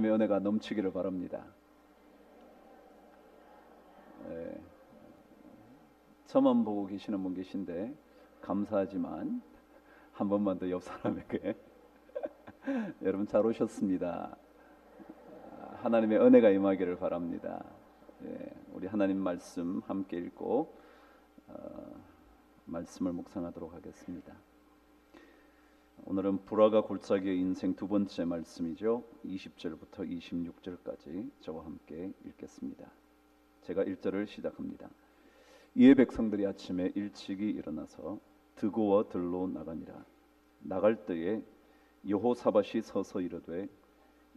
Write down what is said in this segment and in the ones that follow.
하나님의 은혜가 넘치기를 바랍니다. 저만 보고 계시는 분 계신데 감사하지만 한 번만 더 옆 사람에게 여러분 잘 오셨습니다. 하나님의 은혜가 임하기를 바랍니다. 우리 하나님 말씀 함께 읽고 말씀을 묵상하도록 하겠습니다. 오늘은 불화가 골짜기의 인생 두 번째 말씀이죠. 20절부터 26절까지 저와 함께 읽겠습니다. 제가 1절을 시작합니다. 이에 백성들이 아침에 일찍이 일어나서 드고와 들로 나가니라. 나갈 때에 여호사밧이 서서 이르되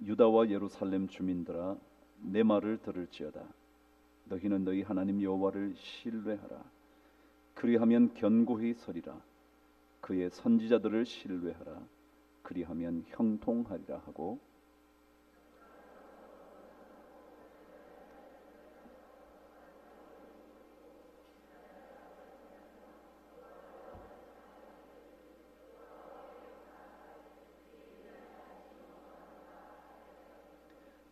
유다와 예루살렘 주민들아 내 말을 들을지어다. 너희는 너희 하나님 여호와를 신뢰하라. 그리하면 견고히 서리라. 그의 선지자들을 신뢰하라. 그리하면 형통하리라 하고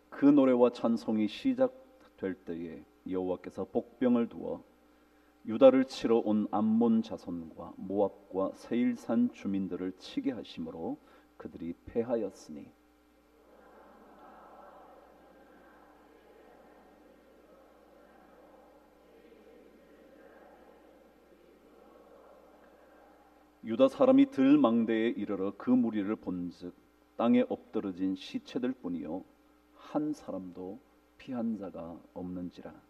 그 노래와 찬송이 시작될 때에 여호와께서 복병을 두어 유다를 치러 온 암몬 자손과 모압과 세일산 주민들을 치게 하심으로 그들이 패하였으니 유다 사람이 들망대에 이르러 그 무리를 본즉 땅에 엎드러진 시체들 뿐이요 한 사람도 피한 자가 없는지라.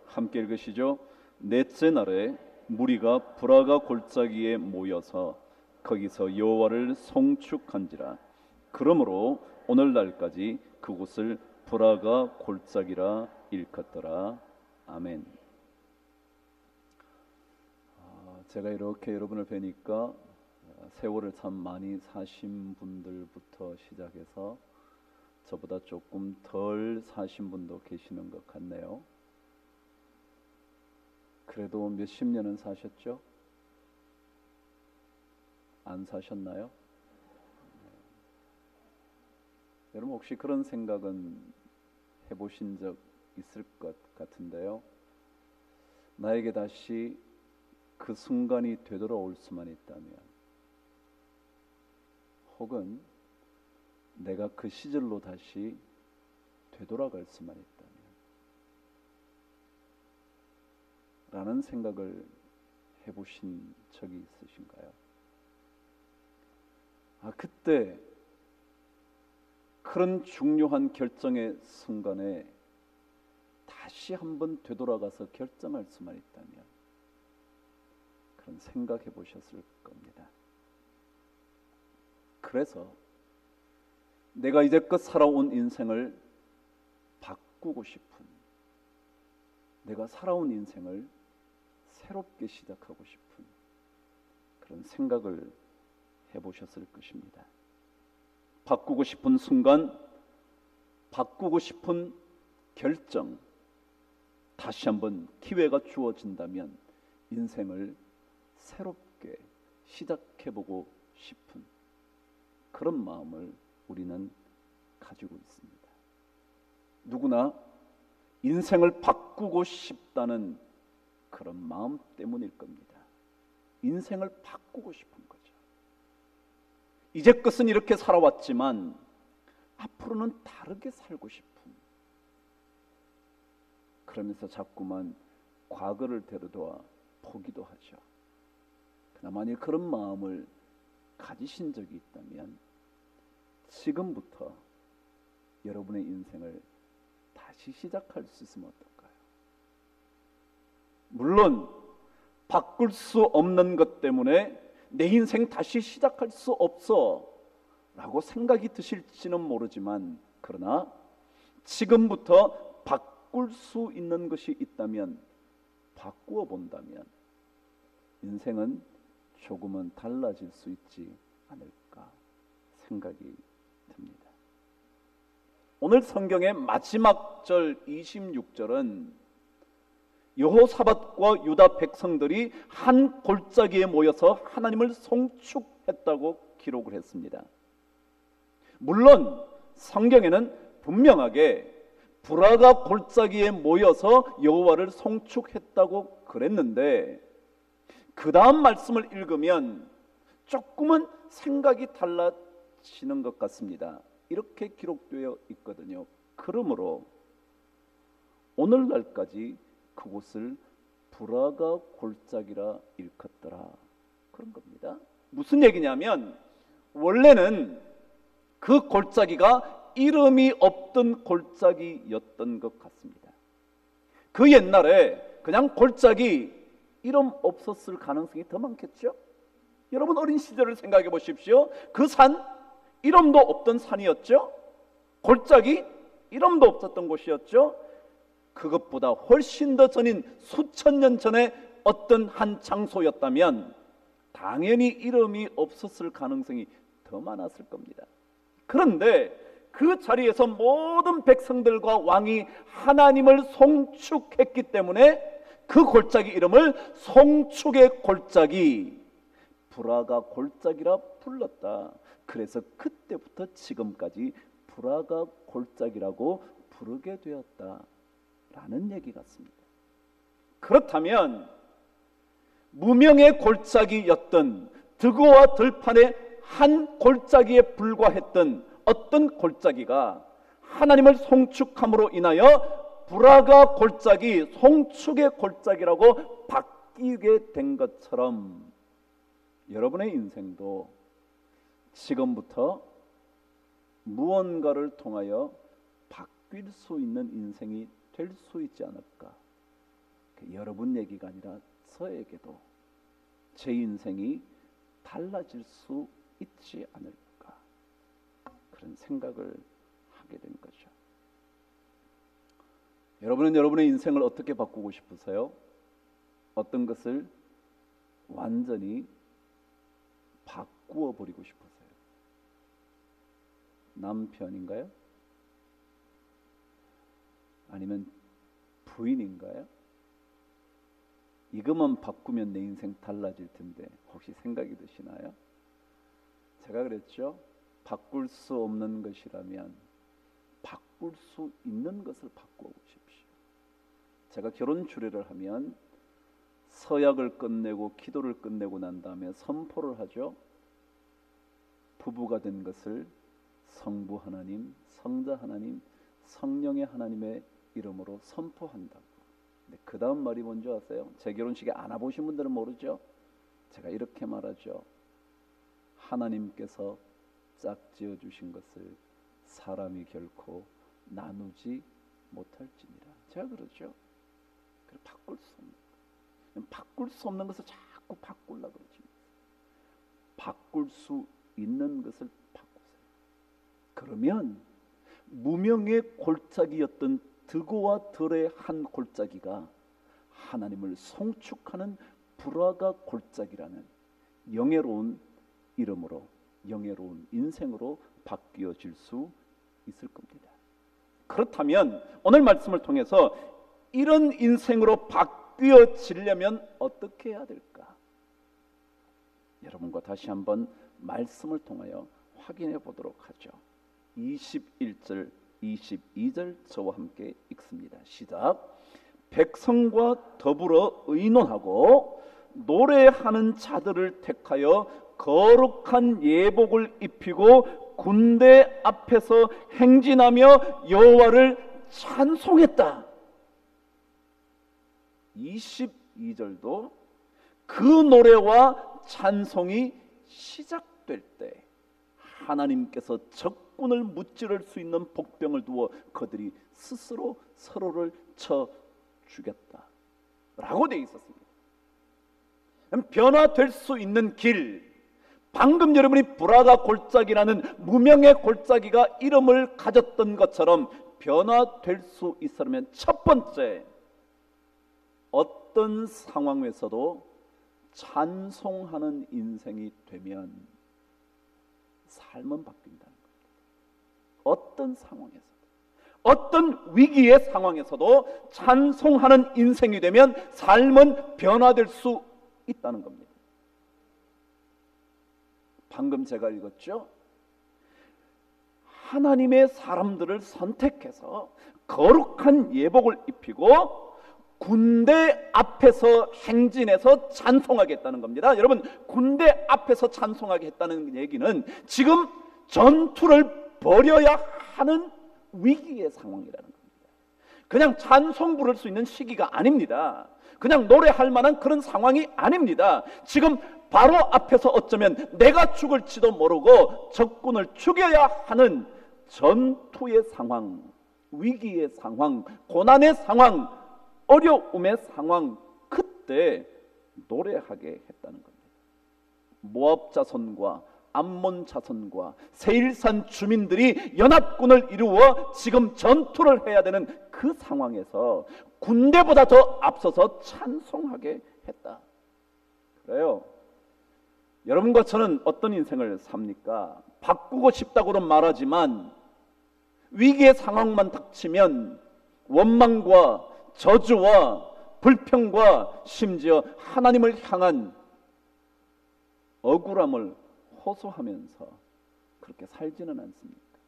함께 읽으시죠. 넷째 날에 무리가 브라가 골짜기에 모여서 거기서 여호와를 송축한지라. 그러므로 오늘날까지 그곳을 브라가 골짜기라 일컫더라. 아멘. 제가 이렇게 여러분을 뵈니까 세월을 참 많이 사신 분들부터 시작해서 저보다 조금 덜 사신 분도 계시는 것 같네요. 그래도 몇십 년은 사셨죠? 안 사셨나요? 여러분 혹시 그런 생각은 해보신 적 있을 것 같은데요. 나에게 다시 그 순간이 되돌아올 수만 있다면, 혹은 내가 그 시절로 다시 되돌아갈 수만 있다면 라는 생각을 해보신 적이 있으신가요? 그때 그런 중요한 결정의 순간에 다시 한번 되돌아가서 결정할 수만 있다면 그런 생각해 보셨을 겁니다. 그래서 내가 이제껏 살아온 인생을 바꾸고 싶은, 내가 살아온 인생을 새롭게 시작하고 싶은 그런 생각을 해보셨을 것입니다. 바꾸고 싶은 순간, 바꾸고 싶은 결정, 다시 한번 기회가 주어진다면 인생을 새롭게 시작해보고 싶은 그런 마음을 우리는 가지고 있습니다. 누구나 인생을 바꾸고 싶다는 그런 마음 때문일 겁니다. 인생을 바꾸고 싶은 거죠. 이제껏은 이렇게 살아왔지만 앞으로는 다르게 살고 싶은, 그러면서 자꾸만 과거를 데려다 보기도 하죠. 그러나 만일 그런 마음을 가지신 적이 있다면 지금부터 여러분의 인생을 다시 시작할 수 있으면 어떨까요? 물론 바꿀 수 없는 것 때문에 내 인생 다시 시작할 수 없어 라고 생각이 드실지는 모르지만, 그러나 지금부터 바꿀 수 있는 것이 있다면 바꾸어 본다면 인생은 조금은 달라질 수 있지 않을까 생각이 듭니다. 오늘 성경의 마지막 절 26절은 여호사밧과 유다 백성들이 한 골짜기에 모여서 하나님을 송축했다고 기록을 했습니다. 물론 성경에는 분명하게 브라가 골짜기에 모여서 여호와를 송축했다고 그랬는데 그 다음 말씀을 읽으면 조금은 생각이 달라지는 것 같습니다. 이렇게 기록되어 있거든요. 그러므로 오늘날까지 그곳을 브라가 골짜기라 일컫더라, 그런 겁니다. 무슨 얘기냐면 원래는 그 골짜기가 이름이 없던 골짜기였던 것 같습니다. 그 옛날에 그냥 골짜기 이름 없었을 가능성이 더 많겠죠? 여러분 어린 시절을 생각해 보십시오. 그 산 이름도 없던 산이었죠. 골짜기 이름도 없었던 곳이었죠. 그것보다 훨씬 더 전인 수천 년 전에 어떤 한 장소였다면 당연히 이름이 없었을 가능성이 더 많았을 겁니다. 그런데 그 자리에서 모든 백성들과 왕이 하나님을 송축했기 때문에 그 골짜기 이름을 송축의 골짜기, 브라가 골짜기라 불렀다. 그래서 그때부터 지금까지 브라가 골짜기라고 부르게 되었다라는 얘기 같습니다. 그렇다면 무명의 골짜기였던 드고와 들판의 한 골짜기에 불과했던 어떤 골짜기가 하나님을 송축함으로 인하여 브라가 골짜기, 송축의 골짜기라고 바뀌게 된 것처럼 여러분의 인생도 지금부터 무언가를 통하여 바뀔 수 있는 인생이 될 수 있지 않을까. 여러분 얘기가 아니라 저에게도 제 인생이 달라질 수 있지 않을까, 그런 생각을 하게 된 거죠. 여러분은 여러분의 인생을 어떻게 바꾸고 싶으세요? 어떤 것을 완전히 바꾸어 버리고 싶으세요? 남편인가요? 아니면 부인인가요? 이것만 바꾸면 내 인생 달라질 텐데 혹시 생각이 드시나요? 제가 그랬죠. 바꿀 수 없는 것이라면 바꿀 수 있는 것을 바꾸어 보십시오. 제가 결혼 주례를 하면 서약을 끝내고 기도를 끝내고 난 다음에 선포를 하죠. 부부가 된 것을 성부 하나님, 성자 하나님, 성령의 하나님의 이름으로 선포한다고. 근데 그 다음 말이 뭔지 아세요? 제 결혼식에 안 와보신 분들은 모르죠. 제가 이렇게 말하죠. 하나님께서 짝지어 주신 것을 사람이 결코 나누지 못할지니라. 제가 그러죠. 그래, 바꿀 수 없는 것. 바꿀 수 없는 것을 자꾸 바꾸려고 그러지. 바꿀 수 있는 것을 바꾸세요. 그러면 무명의 골짜기였던 드고와 들의 한 골짜기가 하나님을 송축하는 브라가 골짜기라는 영예로운 이름으로, 영예로운 인생으로 바뀌어질 수 있을 겁니다. 그렇다면 오늘 말씀을 통해서 이런 인생으로 바뀌어지려면 어떻게 해야 될까? 여러분과 다시 한번 말씀을 통하여 확인해 보도록 하죠. 21절 22절 저와 함께 읽습니다. 시작. 백성과 더불어 의논하고 노래하는 자들을 택하여 거룩한 예복을 입히고 군대 앞에서 행진하며 여호와를 찬송했다. 22절도 그 노래와 찬송이 시작될 때 하나님께서 적군을 무찌를 수 있는 복병을 두어 그들이 스스로 서로를 쳐 죽였다 라고 되어 있었습니다. 변화될 수 있는 길, 방금 여러분이 브라가 골짜기라는 무명의 골짜기가 이름을 가졌던 것처럼 변화될 수 있으려면 첫 번째, 어떤 상황에서도 찬송하는 인생이 되면 삶은 바뀐다는 겁니다. 어떤 상황에서도, 어떤 위기의 상황에서도 찬송하는 인생이 되면 삶은 변화될 수 있다는 겁니다. 방금 제가 읽었죠? 하나님의 사람들을 선택해서 거룩한 예복을 입히고 군대 앞에서 행진해서 찬송하겠다는 겁니다. 여러분, 군대 앞에서 찬송하게 했다는 얘기는 지금 전투를 벌여야 하는 위기의 상황이라는 겁니다. 그냥 찬송 부를 수 있는 시기가 아닙니다. 그냥 노래할 만한 그런 상황이 아닙니다. 지금 바로 앞에서 어쩌면 내가 죽을지도 모르고 적군을 죽여야 하는 전투의 상황, 위기의 상황, 고난의 상황, 어려움의 상황, 그때 노래하게 했다는 겁니다. 모압 자손과 암몬 자손과 세일산 주민들이 연합군을 이루어 지금 전투를 해야 되는 그 상황에서 군대보다 더 앞서서 찬송하게 했다. 그래요. 여러분과 저는 어떤 인생을 삽니까? 바꾸고 싶다고는 말하지만 위기의 상황만 닥치면 원망과 저주와 불평과 심지어 하나님을 향한 억울함을 호소하면서 그렇게 살지는 않습니까?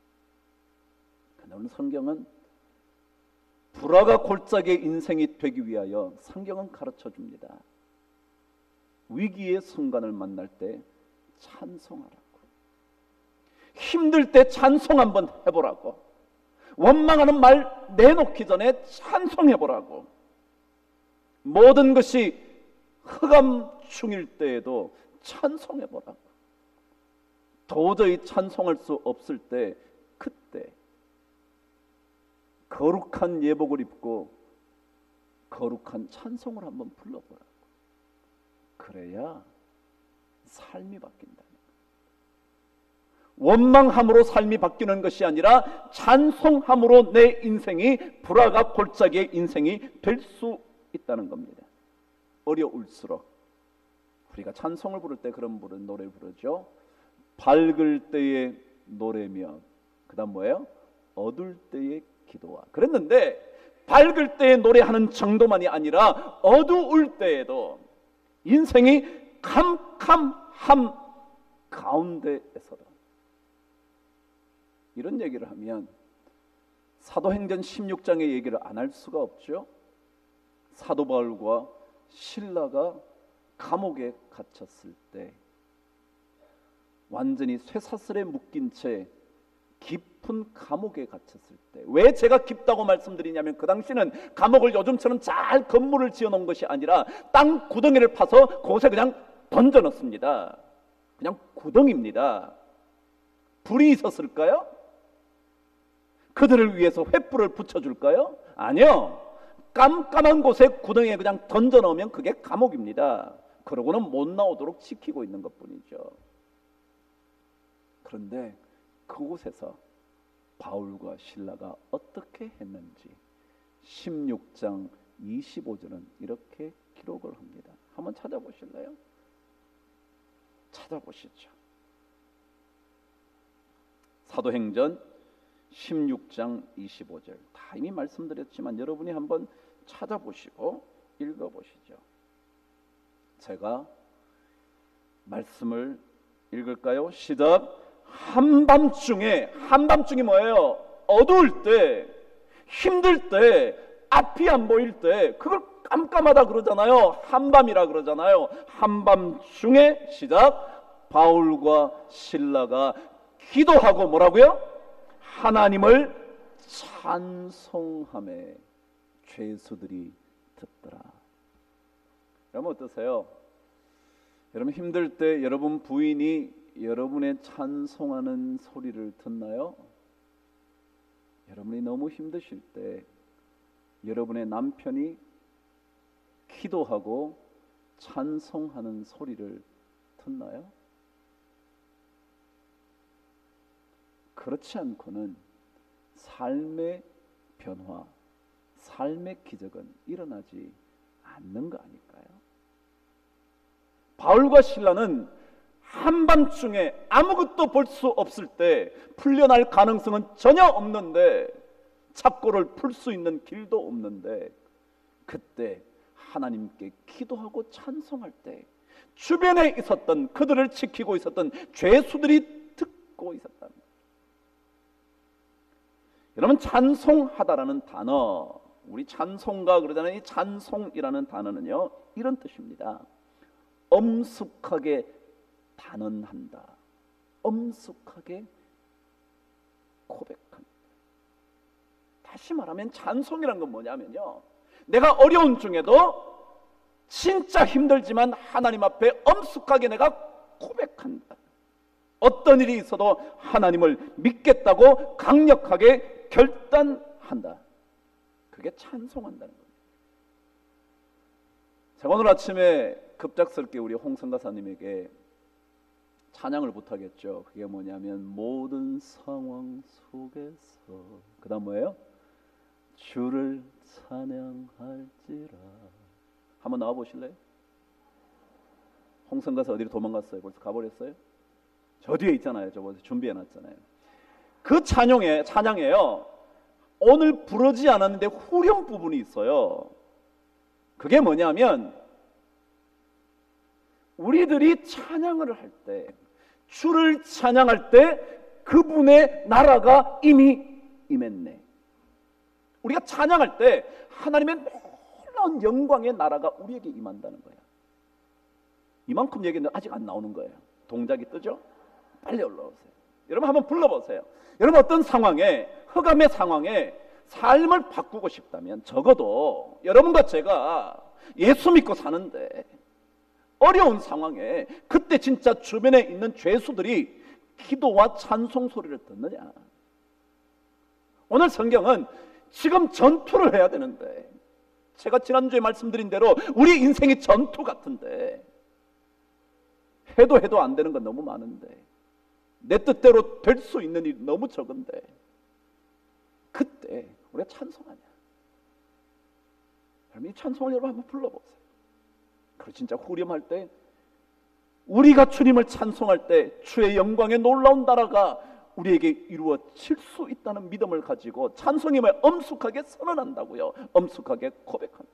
그러나 성경은 불화가 골짜기의 인생이 되기 위하여 성경은 가르쳐 줍니다. 위기의 순간을 만날 때 찬송하라고, 힘들 때 찬송 한번 해보라고, 원망하는 말 내놓기 전에 찬송해보라고, 모든 것이 흑암중일 때에도 찬송해보라고, 도저히 찬송할 수 없을 때 그때 거룩한 예복을 입고 거룩한 찬송을 한번 불러보라고. 그래야 삶이 바뀐다는 거예요. 원망함으로 삶이 바뀌는 것이 아니라 찬송함으로 내 인생이 불화가 골짜기의 인생이 될 수 있다는 겁니다. 어려울수록 우리가 찬송을 부를 때 그런 노래를 부르죠. 밝을 때의 노래며 그 다음 뭐예요? 어두울 때의 기도와. 그랬는데 밝을 때의 노래하는 정도만이 아니라 어두울 때에도 인생이 캄캄함 가운데에서도, 이런 얘기를 하면 사도행전 16장의 얘기를 안 할 수가 없죠. 사도 바울과 실라가 감옥에 갇혔을 때, 완전히 쇠사슬에 묶인 채 깊은 감옥에 갇혔을 때, 왜 제가 깊다고 말씀드리냐면 그 당시는 감옥을 요즘처럼 잘 건물을 지어놓은 것이 아니라 땅 구덩이를 파서 그곳에 그냥 던져놓습니다. 그냥 구덩이입니다. 불이 있었을까요? 그들을 위해서 횃불을 붙여줄까요? 아니요. 깜깜한 곳에 구덩이에 그냥 던져놓으면 그게 감옥입니다. 그러고는 못 나오도록 지키고 있는 것뿐이죠. 그런데 그곳에서 바울과 실라가 어떻게 했는지 16장 25절은 이렇게 기록을 합니다. 한번 찾아보실래요? 찾아보시죠. 사도행전 16장 25절 다 이미 말씀드렸지만 여러분이 한번 찾아보시고 읽어보시죠. 제가 말씀을 읽을까요? 시작. 한밤중이 뭐예요? 어두울 때, 힘들 때, 앞이 안 보일 때, 그걸 깜깜하다 그러잖아요. 한밤이라 그러잖아요. 한밤중에 시작. 바울과 실라가 기도하고 뭐라고요? 하나님을 찬송하며 죄수들이 듣더라. 여러분 어떠세요? 여러분 힘들 때 여러분 부인이 여러분의 찬송하는 소리를 듣나요? 여러분이 너무 힘드실 때 여러분의 남편이 기도하고 찬송하는 소리를 듣나요? 그렇지 않고는 삶의 변화, 삶의 기적은 일어나지 않는 거 아닐까요? 바울과 실라는 한밤중에 아무것도 볼 수 없을 때 풀려날 가능성은 전혀 없는데, 착고를 풀 수 있는 길도 없는데, 그때 하나님께 기도하고 찬송할 때 주변에 있었던, 그들을 지키고 있었던 죄수들이 듣고 있었다. 여러분, 찬송하다라는 단어, 우리 찬송가 그러잖아요. 이 찬송이라는 단어는요, 이런 뜻입니다. 엄숙하게 단언한다, 엄숙하게 고백한다. 다시 말하면 찬송이란 건 뭐냐면요, 내가 어려운 중에도 진짜 힘들지만 하나님 앞에 엄숙하게 내가 고백한다. 어떤 일이 있어도 하나님을 믿겠다고 강력하게 결단한다. 그게 찬송한다는 겁니다. 제가 오늘 아침에 급작스럽게 우리 홍성가사님에게 찬양을 부탁했죠. 그게 뭐냐면, 모든 상황 속에서, 그 다음 뭐예요? 주를 찬양할지라. 한번 나와 보실래요? 홍성가사 어디로 도망갔어요? 벌써 가버렸어요? 저 뒤에 있잖아요. 저번에 준비해놨잖아요. 그 찬양에요, 오늘 부르지 않았는데 후렴 부분이 있어요. 그게 뭐냐면, 우리들이 찬양을 할 때, 주를 찬양할 때 그분의 나라가 이미 임했네. 우리가 찬양할 때 하나님의 놀라운 영광의 나라가 우리에게 임한다는 거야. 이만큼 얘기는 아직 안 나오는 거예요. 동작이 뜨죠? 빨리 올라오세요. 여러분 한번 불러보세요. 여러분, 어떤 상황에, 흑암의 상황에 삶을 바꾸고 싶다면, 적어도 여러분과 제가 예수 믿고 사는데 어려운 상황에 그때 진짜 주변에 있는 죄수들이 기도와 찬송 소리를 듣느냐? 오늘 성경은 지금 전투를 해야 되는데, 제가 지난주에 말씀드린 대로 우리 인생이 전투 같은데, 해도 안 되는 건 너무 많은데, 내 뜻대로 될 수 있는 일이 너무 적은데, 그때 우리가 찬송하냐? 여러분, 이 찬송을 여러분 한번 불러보세요. 그리고 진짜 후렴할 때, 우리가 주님을 찬송할 때 주의 영광의 놀라운 나라가 우리에게 이루어질 수 있다는 믿음을 가지고 찬송임을 엄숙하게 선언한다고요. 엄숙하게 고백한다.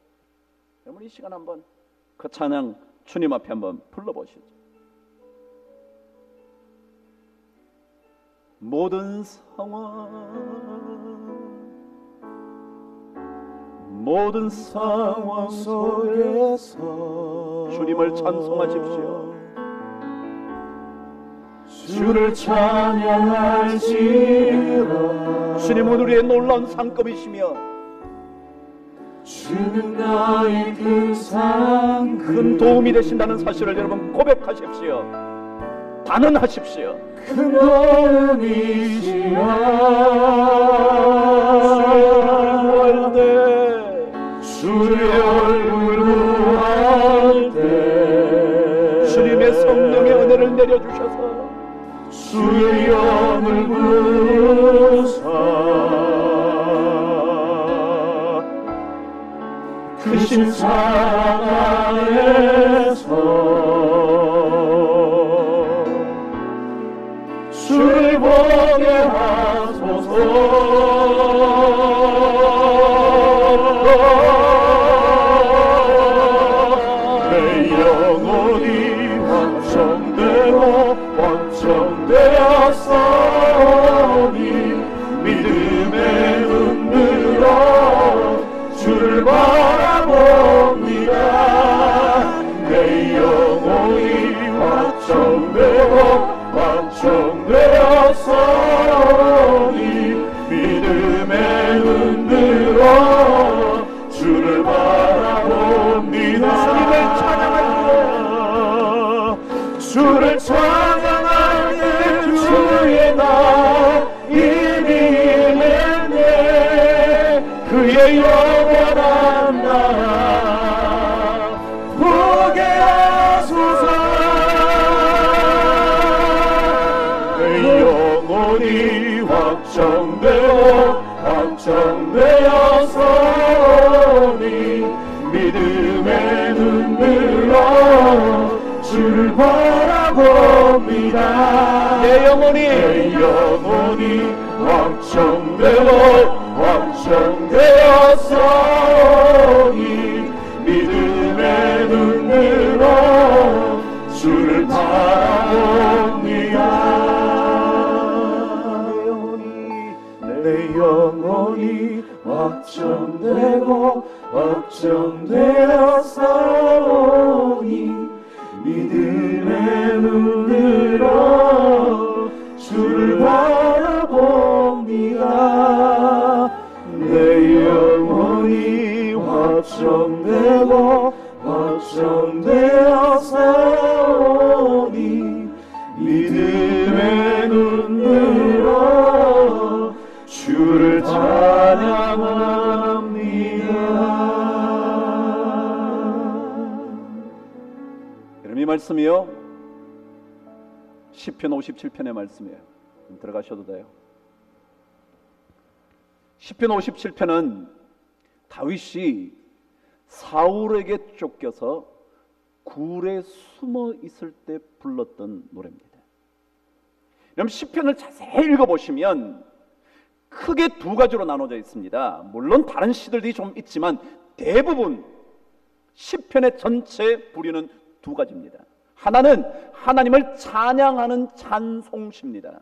여러분, 이 시간 한번 그 찬양 주님 앞에 한번 불러보시죠. 모든 상황 속에서 주님을 찬송하십시오. 주를 찬양할지라. 주님은 우리의 놀라운 상급이시며, 주는 나의 큰 상급, 큰 도움이 되신다는 사실을 여러분 고백하십시오. 단언하십시오. 큰 도움이시여. 주의 얼굴 구할 때 주님의 성령의 은혜를 내려주셔서 주의 영을 부사 크신 사랑 안에서 주를 보게 하소서. 내 영혼이 완성되었으니 믿음의 눈 들어 주를 바라봅니다. 내 영혼이 완성되었으니 믿음의 눈 들어 주를 바라봅니다. 주를 찬양할 때 주의 날 이미 임했네. 그의 영원한 나라 보게 하소서. 내 영혼이 확정되었으니 믿음의 눈 들어 주를 바라봅니다. 합니다. 내 영혼이 확정되었사오니 믿음의 눈으로 주를 바라봅니다. 내 영혼이 확정되었사오니 믿음의 눈으로 주를 바라봅니다. 내 영혼이 확정되었사오니 믿음의 눈으로 주를 찬양합니다. 이 말씀이요 시편 57편의 말씀이에요. 들어가셔도 돼요. 시편 57편은 다윗이 사울에게 쫓겨서 굴에 숨어 있을 때 불렀던 노래입니다. 그럼 시편을 자세히 읽어보시면 크게 두 가지로 나눠져 있습니다. 물론 다른 시들이 좀 있지만 대부분 시편의 전체 부류는 두 가지입니다. 하나는 하나님을 찬양하는 찬송시입니다.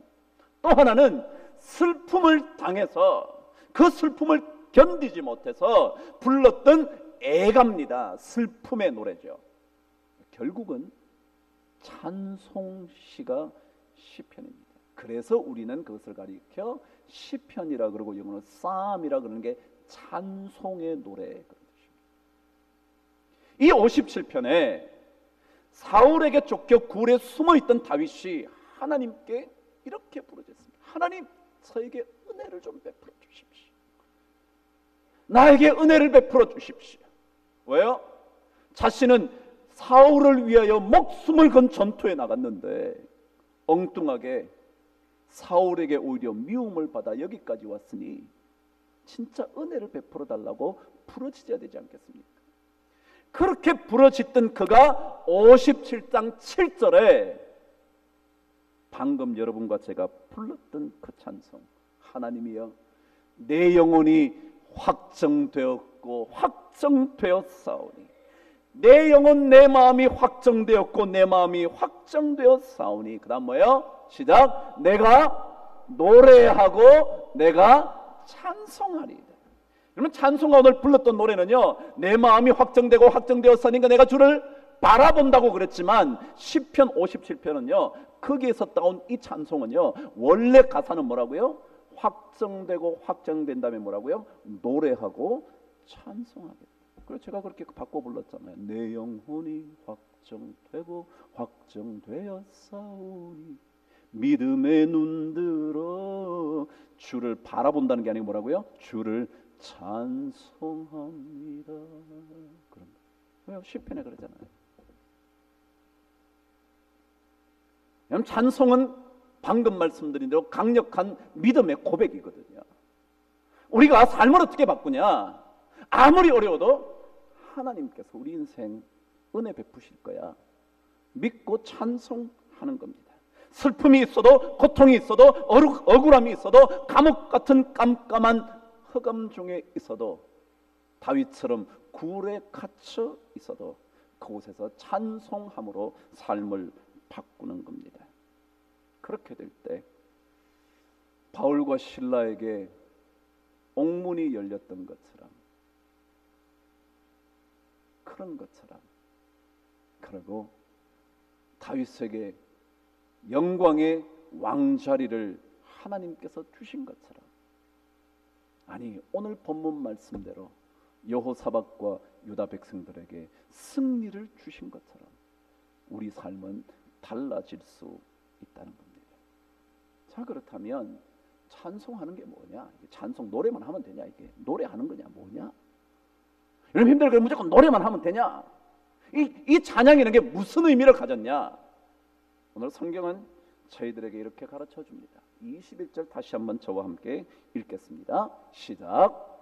또 하나는 슬픔을 당해서 그 슬픔을 견디지 못해서 불렀던 애갑니다. 슬픔의 노래죠. 결국은 찬송시가 시편입니다. 그래서 우리는 그것을 가리켜 시편이라 그러고 영어로 psalm이라 그러는 게 찬송의 노래 그런 뜻입니다. 이 57편에 사울에게 쫓겨 굴에 숨어있던 다윗이 하나님께 이렇게 부르짖습니다. 하나님, 저에게 은혜를 좀 베풀어 주십시오. 나에게 은혜를 베풀어 주십시오. 왜요? 자신은 사울을 위하여 목숨을 건 전투에 나갔는데 엉뚱하게 사울에게 오히려 미움을 받아 여기까지 왔으니 진짜 은혜를 베풀어 달라고 부르짖어야 되지 않겠습니까? 그렇게 부르짖던 그가 57장 7절에 방금 여러분과 제가 불렀던 그 찬송, 하나님이여 내 영혼이 확정되었고 확정되었사오니, 내 영혼 내 마음이 확정되었고 내 마음이 확정되었사오니, 그 다음 뭐예요? 시작. 내가 노래하고 내가 찬송하리이다. 그러면 찬송가 오늘 불렀던 노래는요, 내 마음이 확정되고 확정되었으니까 내가 주를 바라본다고 그랬지만 시편 57편은요 거기에서 따온 이 찬송은요 원래 가사는 뭐라고요? 확정되고 확정된 다음에 뭐라고요? 노래하고 찬송하겠다. 그래서 제가 그렇게 바꿔 불렀잖아요. 내 영혼이 확정되고 확정되었사오니 믿음의 눈들어 주를 바라본다는 게 아니고 뭐라고요? 주를 찬송합니다. 그런 거. 시편에 그러잖아요. 왜냐하면 찬송은 방금 말씀드린 대로 강력한 믿음의 고백이거든요. 우리가 삶을 어떻게 바꾸냐? 아무리 어려워도 하나님께서 우리 인생 은혜 베푸실 거야. 믿고 찬송하는 겁니다. 슬픔이 있어도, 고통이 있어도, 억울함이 있어도, 감옥 같은 깜깜한 흑암 중에 있어도, 다윗처럼 굴에 갇혀 있어도 그곳에서 찬송함으로 삶을 바꾸는 겁니다. 그렇게 될 때 바울과 실라에게 옥문이 열렸던 것처럼, 그런 것처럼, 그리고 다윗에게 영광의 왕자리를 하나님께서 주신 것처럼, 아니 오늘 본문 말씀대로 여호사밧과 유다 백성들에게 승리를 주신 것처럼 우리 삶은 달라질 수 있다는 겁니다. 자, 그렇다면 찬송하는 게 뭐냐? 찬송 노래만 하면 되냐? 이게 노래하는 거냐? 뭐냐? 여러분 힘들게 무조건 노래만 하면 되냐? 이 찬양이라는 게 무슨 의미를 가졌냐? 오늘 성경은 저희들에게 이렇게 가르쳐 줍니다. 21절 다시 한번 저와 함께 읽겠습니다. 시작.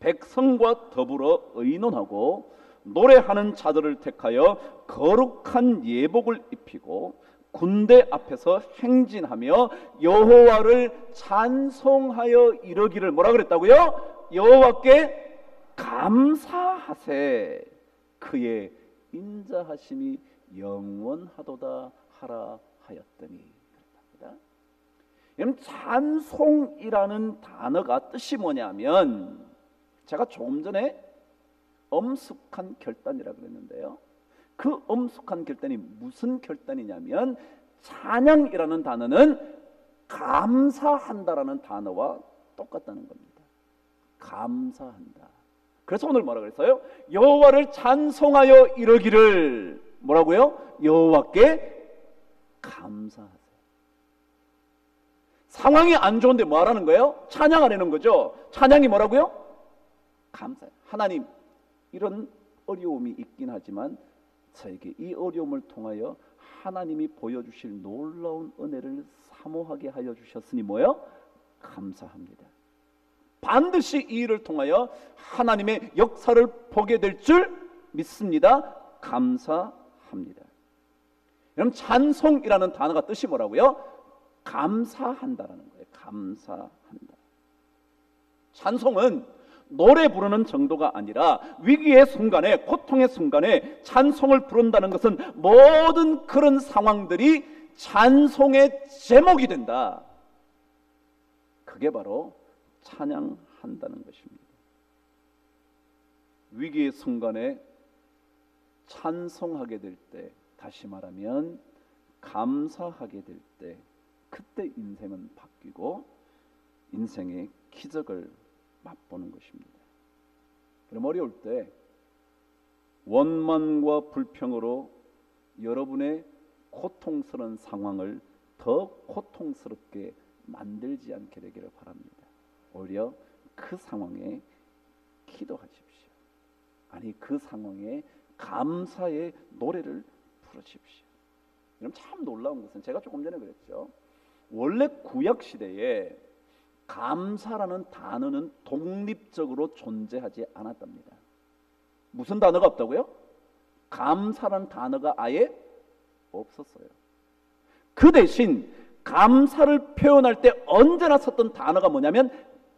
백성과 더불어 의논하고 노래하는 자들을 택하여 거룩한 예복을 입히고 군대 앞에서 행진하며 여호와를 찬송하여 이르기를 뭐라 그랬다고요? 여호와께 감사하세 그의 인자하심이 영원하도다 하라 하였더니 그랬답니다. 여러분 찬송이라는 단어가 뜻이 뭐냐면 제가 조금 전에 엄숙한 결단이라 그랬는데요. 그 엄숙한 결단이 무슨 결단이냐면 찬양이라는 단어는 감사한다라는 단어와 똑같다는 겁니다. 감사한다. 그래서 오늘 뭐라 그랬어요? 여호와를 찬송하여 이르기를 뭐라고요? 여호와께 감사하세요. 상황이 안 좋은데 뭐 하라는 거예요? 찬양하라는 거죠. 찬양이 뭐라고요? 감사해요. 하나님 이런 어려움이 있긴 하지만 저에게 이 어려움을 통하여 하나님이 보여주실 놀라운 은혜를 사모하게 하여 주셨으니 뭐요? 감사합니다. 반드시 이 일을 통하여 하나님의 역사를 보게 될 줄 믿습니다. 감사합니다. 여러분 찬송이라는 단어가 뜻이 뭐라고요? 감사한다라는 거예요. 감사한다. 찬송은 노래 부르는 정도가 아니라 위기의 순간에 고통의 순간에 찬송을 부른다는 것은 모든 그런 상황들이 찬송의 제목이 된다. 그게 바로 찬양한다는 것입니다. 위기의 순간에 찬송하게 될 때, 다시 말하면 감사하게 될 때, 그때 인생은 바뀌고 인생의 기적을 맛보는 것입니다. 그럼 어려울 때 원만과 불평으로 여러분의 고통스러운 상황을 더 고통스럽게 만들지 않게 되기를 바랍니다. 오히려 그 상황에 기도하십시오. 아니 그 상황에 감사의 노래를 부르십시오. 여러분 참 놀라운 것은 제가 조금 전에 그랬죠. 원래 구약 시대에 감사라는 단어는 독립적으로 존재하지 않았답니다. 무슨 단어가 없다고요? 감사라는 단어가 아예 없었어요. 그 대신 감사를 표현할 때 언제나 썼던 단어가 뭐냐면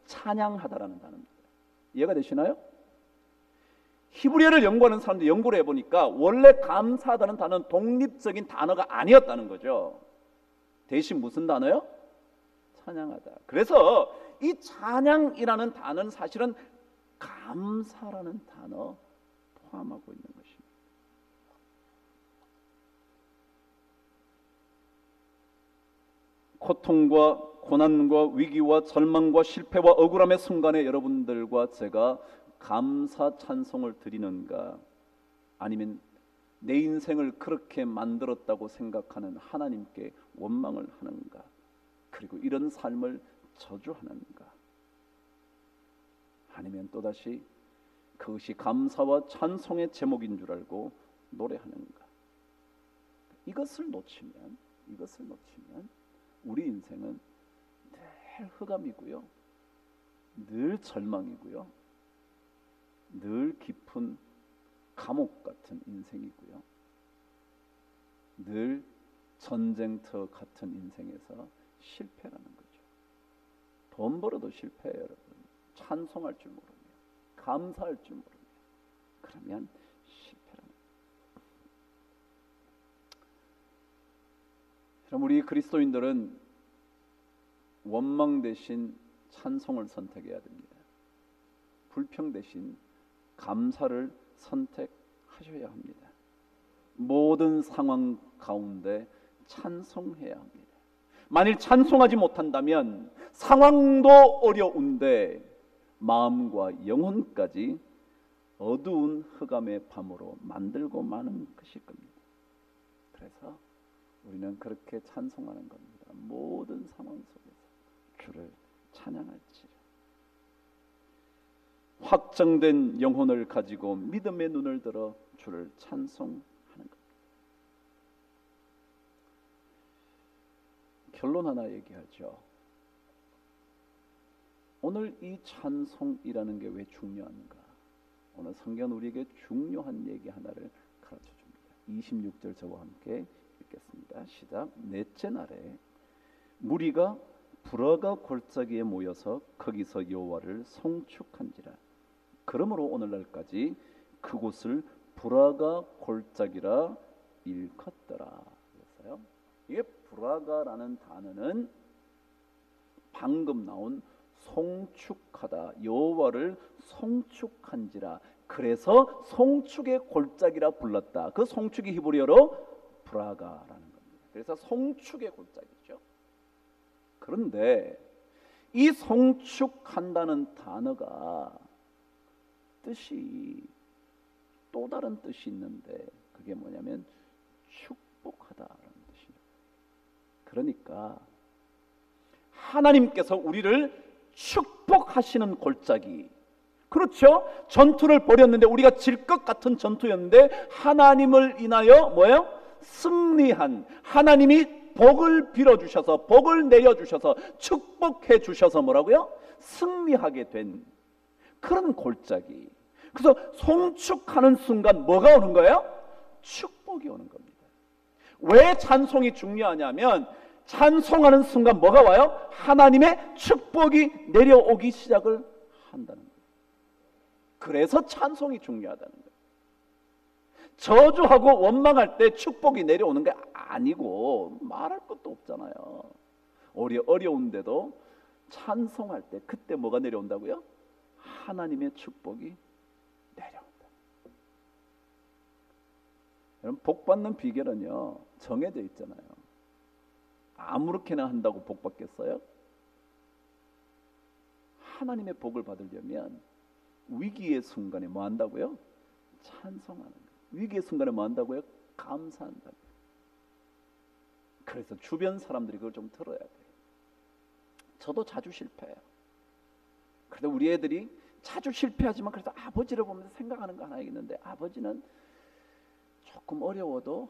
찬양하다라는 단어입니다. 이해가 되시나요? 히브리어를 연구하는 사람들이 연구를 해보니까 원래 감사하다는 단어는 독립적인 단어가 아니었다는 거죠. 대신 무슨 단어요? 찬양하다. 그래서 이 찬양이라는 단어는 사실은 감사라는 단어 포함하고 있는 것입니다. 고통과 고난과 위기와 절망과 실패와 억울함의 순간에 여러분들과 제가 감사 찬송을 드리는가, 아니면 내 인생을 그렇게 만들었다고 생각하는 하나님께 원망을 하는가, 그리고 이런 삶을 저주하는가, 아니면 또다시 그것이 감사와 찬송의 제목인 줄 알고 노래하는가. 이것을 놓치면 우리 인생은 늘 흑암이고요, 늘 절망이고요, 늘 깊은 감옥 같은 인생이고요, 늘 전쟁터 같은 인생에서 실패라는 거죠. 돈 벌어도 실패해요, 여러분. 찬송할 줄 모르면, 감사할 줄 모르면, 그러면 실패라는 거죠. 그럼 우리 그리스도인들은 원망 대신 찬송을 선택해야 됩니다. 불평 대신 감사를 선택하셔야 합니다. 모든 상황 가운데 찬송해야 합니다. 만일 찬송하지 못한다면 상황도 어려운데 마음과 영혼까지 어두운 흑암의 밤으로 만들고 마는 것일 겁니다. 그래서 우리는 그렇게 찬송하는 겁니다. 모든 상황 속에서 주를 찬양할지라. 확정된 영혼을 가지고 믿음의 눈을 들어 주를 찬송하는 겁니다. 결론 하나 얘기하죠. 오늘 이 찬송이라는 게 왜 중요한가? 오늘 성경은 우리에게 중요한 얘기 하나를 가르쳐 줍니다. 26절 저와 함께 읽겠습니다. 시작. 넷째 날에 무리가 브라가 골짜기에 모여서 거기서 여호와를 송축한지라. 그러므로 오늘날까지 그곳을 브라가 골짜기라 일컫더라. 그랬어요. 이게 브라가라는 단어는 방금 나온 송축하다, 여호와를 송축한지라. 그래서 송축의 골짜기라 불렀다. 그 송축이 히브리어로 브라가라는 겁니다. 그래서 송축의 골짜기죠. 그런데 이 송축한다는 단어가 뜻이 또 다른 뜻이 있는데 그게 뭐냐면 축복하다라는 뜻이에요. 그러니까 하나님께서 우리를 축복하시는 골짜기. 그렇죠? 전투를 벌였는데 우리가 질 것 같은 전투였는데 하나님을 인하여 뭐예요? 승리한, 하나님이 복을 빌어주셔서, 복을 내려주셔서, 축복해 주셔서 뭐라고요? 승리하게 된 그런 골짜기. 그래서 송축하는 순간 뭐가 오는 거예요? 축복이 오는 겁니다. 왜 찬송이 중요하냐면 찬송하는 순간 뭐가 와요? 하나님의 축복이 내려오기 시작을 한다는 거예요. 그래서 찬송이 중요하다는 거예요. 저주하고 원망할 때 축복이 내려오는 게 아니고 말할 것도 없잖아요. 어려운데도 찬송할 때 그때 뭐가 내려온다고요? 하나님의 축복이 내려온다. 여러분, 복 받는 비결은요 정해져 있잖아요. 아무렇게나 한다고 복 받겠어요? 하나님의 복을 받으려면 위기의 순간에 뭐 한다고요? 찬송하는 거예요. 위기의 순간에 뭐 한다고요? 감사한다고요. 그래서 주변 사람들이 그걸 좀 들어야 돼요. 저도 자주 실패해요. 그래도 우리 애들이 자주 실패하지만 그래도 아버지를 보면서 생각하는 거 하나 있는데 아버지는 조금 어려워도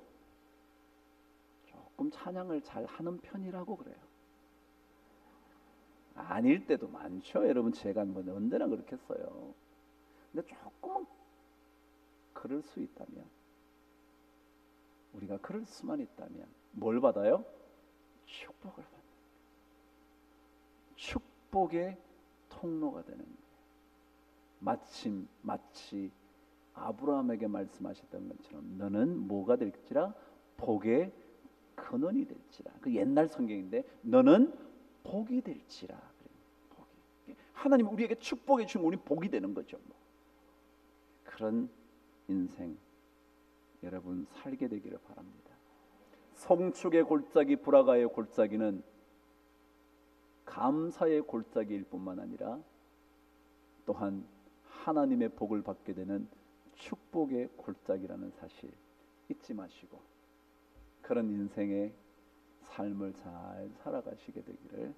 조금 찬양을 잘 하는 편이라고 그래요. 아닐 때도 많죠. 여러분 제가 뭐 언제나 그렇겠어요. 근데 조금은 그럴 수 있다면, 우리가 그럴 수만 있다면 뭘 받아요? 축복을 받는, 축복의 통로가 되는 거예요. 마치 아브라함에게 말씀하셨던 것처럼 너는 뭐가 될지라? 복의 근원이 될지라. 그 옛날 성경인데 너는 복이 될지라. 복이. 하나님 우리에게 축복해 주시면 우리 복이 되는 거죠. 그런 인생 여러분 살게 되기를 바랍니다. 송축의 골짜기, 브라가의 골짜기는 감사의 골짜기일 뿐만 아니라 또한 하나님의 복을 받게 되는 축복의 골짜기라는 사실 잊지 마시고 그런 인생의 삶을 잘 살아가시게 되기를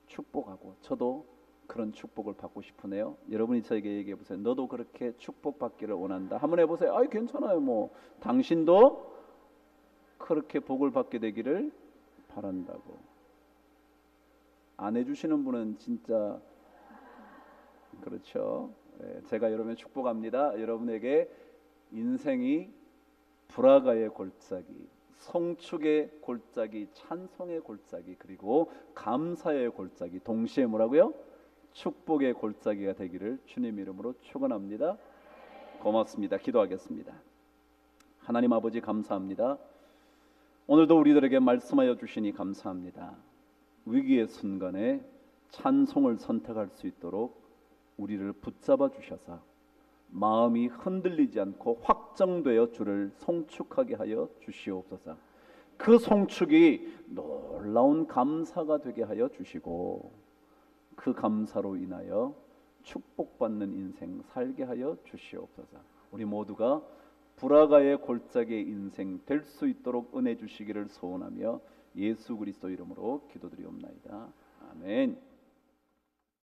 축복하고, 저도 그런 축복을 받고 싶으네요. 여러분이 저에게 얘기해 보세요. 너도 그렇게 축복받기를 원한다. 한번 해보세요. 아이 괜찮아요. 뭐 당신도 그렇게 복을 받게 되기를 바란다고. 안 해주시는 분은 진짜 그렇죠. 제가 여러분을 축복합니다. 여러분에게 인생이 브라가의 골짜기, 성축의 골짜기, 찬송의 골짜기, 그리고 감사의 골짜기, 동시에 뭐라고요? 축복의 골짜기가 되기를 주님 이름으로 축원합니다. 고맙습니다. 기도하겠습니다. 하나님 아버지 감사합니다. 오늘도 우리들에게 말씀하여 주시니 감사합니다. 위기의 순간에 찬송을 선택할 수 있도록 우리를 붙잡아 주셔서 마음이 흔들리지 않고 확정되어 주를 송축하게 하여 주시옵소서. 그 송축이 놀라운 감사가 되게 하여 주시고 그 감사로 인하여 축복받는 인생 살게 하여 주시옵소서. 우리 모두가 브라가의 골짜기의 인생 될 수 있도록 은혜 주시기를 소원하며 예수 그리스도 이름으로 기도드리옵나이다. 아멘.